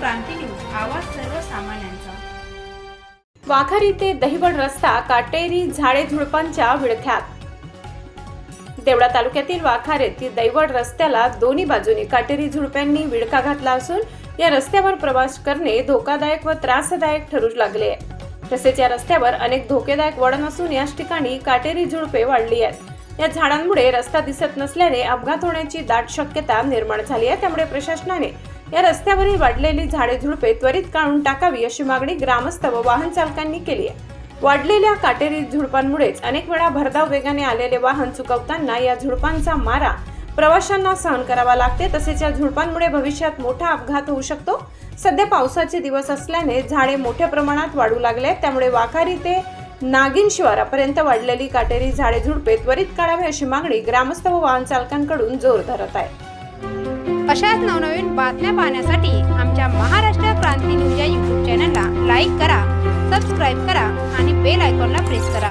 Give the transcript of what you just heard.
क्रांती news, आवाज सर्वसामान्यांचा। वाखारी ते दहिवड रस्ता काटेरी झाडे झुडपांच्या विळख्यात। देवळा तालुक्यातील वाखारी ते दहिवड रस्त्याला दोन्ही बाजूनी काटेरी झुडपांनी विळखा घातला असून या रस्त्यावर प्रवास करणे धोकादायक व त्रासदायक ठरू लागले आहे। तसेच या रस्त्यावर अनेक धोकेदायक वळण असून याच ठिकाणी काटेरी झुडपे वाढली आहेत। या झाडांमुळे रस्ता दिसत नसल्याने अपघात होण्याची दाट शक्यता निर्माण झाली आहे। त्यामुळे प्रशासनाने या रस्त्यावरील वाढलेली झाडे झुडपे त्वरित काढून टाकावी अशी मागणी ग्रामस्थ व वाहन चालकांनी केली आहे। वाढलेल्या काटेरी झुडपांमुळेच अनेक वेळा भरधाव वेगाने आलेले वाहन चुकवताना या झुडपांचा मारा प्रवाशांना सहन करावा लागते। तसेच या झुडपांमुळे भविष्यात मोठा अपघात होऊ शकतो। सध्या पावसाचे दिवस असल्याने झाडे मोठ्या प्रमाणात वाढू लागले, त्यामुळे वाखारी ते नागिन शिवारापर्यंत वाढलेली काटेरी झाडे झुडपे त्वरित काढावे अशी मागणी ग्रामस्थ व वाहन चालकांकडून जोर धरत आहे। अशाच नवनवीन बातम्या पाहण्यासाठी आमच्या महाराष्ट्र क्रांती न्यूज या YouTube चॅनलला लाईक करा, सबस्क्राइब करा आणि बेल आयकॉनला प्रेस करा।